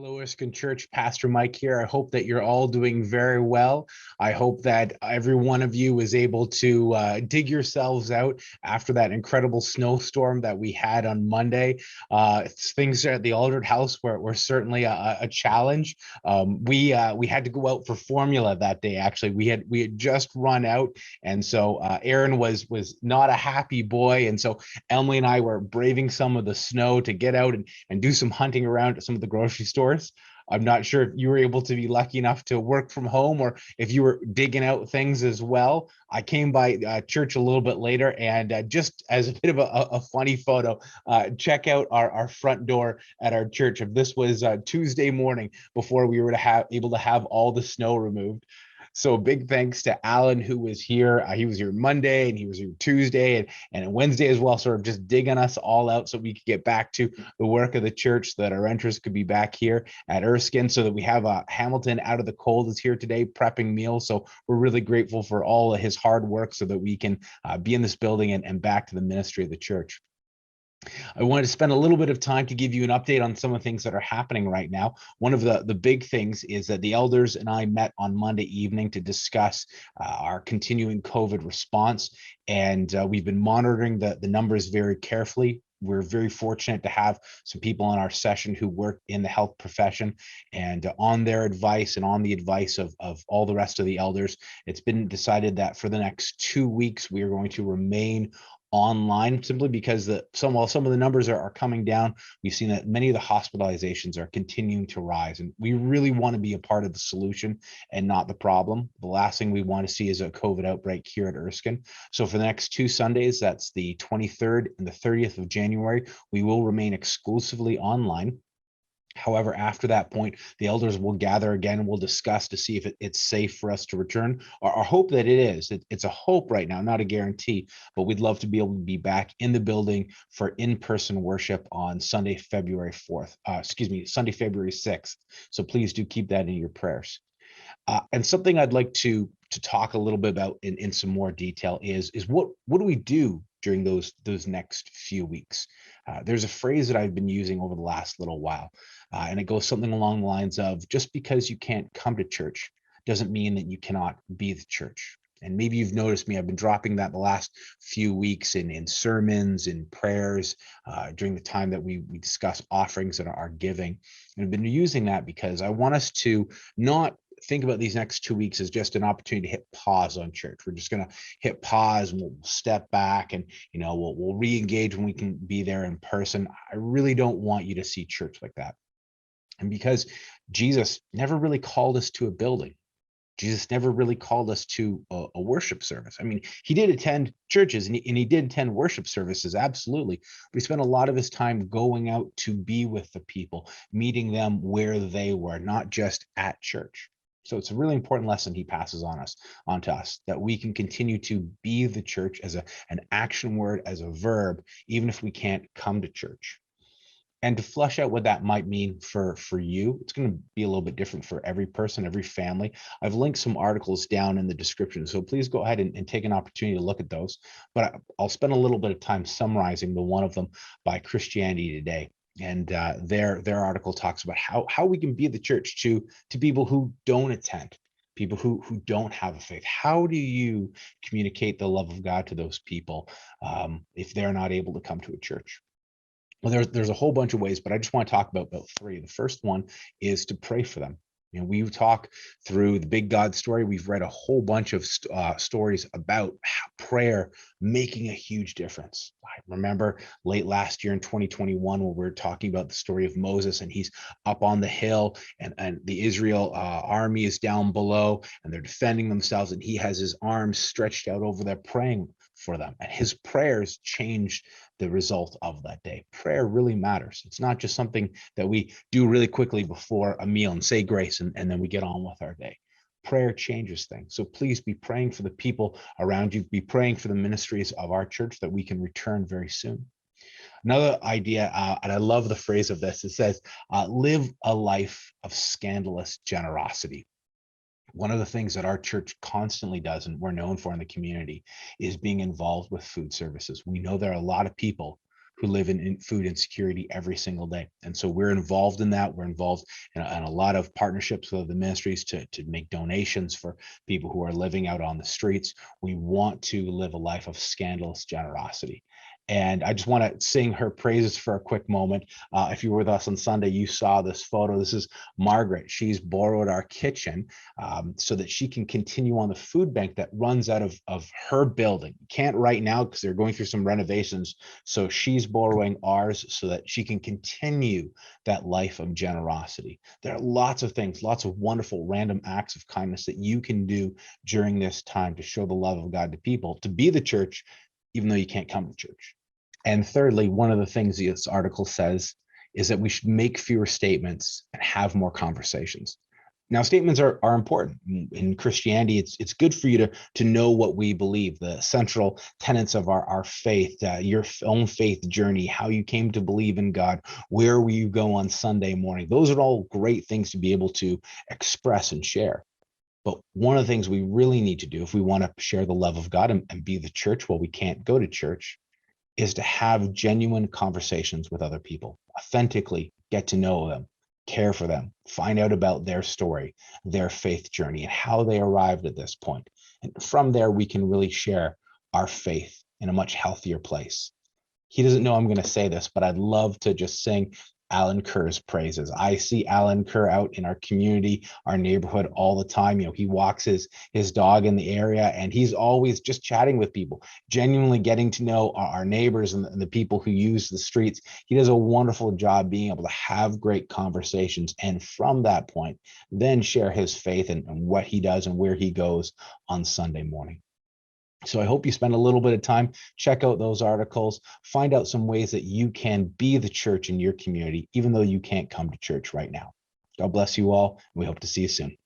Hello, Erskine Church. Pastor Mike here. I hope that you're all doing very well. I hope that every one of you was able to dig yourselves out after that incredible snowstorm that we had on Monday. Things at the Aldred house were certainly a challenge. We had to go out for formula that day. Actually, we had just run out, and so Aaron was not a happy boy, and so Emily and I were braving some of the snow to get out and do some hunting around at some of the grocery stores. I'm not sure if you were able to be lucky enough to work from home or if you were digging out things as well. I came by church a little bit later, and just as a bit of a funny photo, check out our front door at our church. If this was Tuesday morning before we were able to have all the snow removed. So big thanks to Alan, who was here. He was here Monday and he was here Tuesday and Wednesday as well, sort of just digging us all out so we could get back to the work of the church, so that our interest could be back here at Erskine, so that we have Hamilton out of the cold is here today prepping meals. So we're really grateful for all of his hard work so that we can be in this building and back to the ministry of the church. I wanted to spend a little bit of time to give you an update on some of the things that are happening right now. One of the big things is that the elders and I met on Monday evening to discuss our continuing COVID response, and we've been monitoring the numbers very carefully. We're very fortunate to have some people in our session who work in the health profession, and on their advice and on the advice of all the rest of the elders, it's been decided that for the next 2 weeks, we are going to remain online, simply because while some of the numbers are coming down, we've seen that many of the hospitalizations are continuing to rise, and we really want to be a part of the solution and not the problem. The last thing we want to see is a COVID outbreak here at Erskine. So for the next 2 Sundays, that's the 23rd and the 30th of January, we will remain exclusively online. However, after that point, the elders will gather again and we'll discuss to see if it's safe for us to return. Our hope that it is. It's a hope right now, not a guarantee, but we'd love to be able to be back in the building for in-person worship on Sunday, February 4th. Sunday, February 6th. So please do keep that in your prayers. And something I'd like to talk a little bit about in some more detail is what do we do during those next few weeks? There's a phrase that I've been using over the last little while, and it goes something along the lines of, just because you can't come to church doesn't mean that you cannot be the church. And maybe you've noticed me, I've been dropping that the last few weeks in sermons, in prayers, during the time that we discuss offerings and our giving. And I've been using that because I want us to not think about these next 2 weeks as just an opportunity to hit pause on church. We're just going to hit pause and we'll step back, and we'll re-engage when we can be there in person. I really don't want you to see church like that. And because Jesus never really called us to a building, Jesus never really called us to a worship service. I mean, he did attend churches and he did attend worship services, absolutely. But he spent a lot of his time going out to be with the people, meeting them where they were, not just at church. So it's a really important lesson he passes on to us, that we can continue to be the church as an action word, as a verb, even if we can't come to church. And to flesh out what that might mean for you, it's going to be a little bit different for every person, every family. I've linked some articles down in the description, so please go ahead and take an opportunity to look at those. But I'll spend a little bit of time summarizing the one of them by Christianity Today. And their article talks about how we can be the church to people who don't attend, people who don't have a faith. How do you communicate the love of God to those people if they're not able to come to a church? Well, there's a whole bunch of ways, but I just want to talk about 3. The first one is to pray for them. We talk through the Big God story. We've read a whole bunch of stories about prayer making a huge difference. I remember late last year in 2021 when we were talking about the story of Moses, and he's up on the hill, and the Israel army is down below, and they're defending themselves, and he has his arms stretched out over there praying for them. And his prayers changed the result of that day. Prayer really matters. It's not just something that we do really quickly before a meal and say grace and then we get on with our day. Prayer changes things. So please be praying for the people around you. Be praying for the ministries of our church that we can return very soon. Another idea, and I love the phrase of this, it says, live a life of scandalous generosity. One of the things that our church constantly does, and we're known for in the community, is being involved with food services. We know there are a lot of people who live in food insecurity every single day. And so we're involved in that. We're involved in a lot of partnerships with the ministries to make donations for people who are living out on the streets. We want to live a life of scandalous generosity. And I just want to sing her praises for a quick moment. If you were with us on Sunday, you saw this photo. This is Margaret. She's borrowed our kitchen so that she can continue on the food bank that runs out of her building. Can't right now because they're going through some renovations. So she's borrowing ours so that she can continue that life of generosity. There are lots of things, lots of wonderful random acts of kindness that you can do during this time to show the love of God to people, to be the church, even though you can't come to church. And thirdly, one of the things this article says is that we should make fewer statements and have more conversations. Now, statements are important. In Christianity, it's good for you to know what we believe, the central tenets of our faith, your own faith journey, how you came to believe in God, where will you go on Sunday morning. Those are all great things to be able to express and share. But one of the things we really need to do if we want to share the love of God and be the church while we can't go to church is to have genuine conversations with other people, authentically get to know them, care for them, find out about their story, their faith journey, and how they arrived at this point. And from there, we can really share our faith in a much healthier place. He doesn't know I'm going to say this, but I'd love to just sing Alan Kerr's praises. I see Alan Kerr out in our community, our neighborhood all the time. He walks his dog in the area, and he's always just chatting with people, genuinely getting to know our neighbors and the people who use the streets. He does a wonderful job being able to have great conversations, and from that point, then share his faith and what he does and where he goes on Sunday morning. So I hope you spend a little bit of time, check out those articles, find out some ways that you can be the church in your community, even though you can't come to church right now. God bless you all. We hope to see you soon.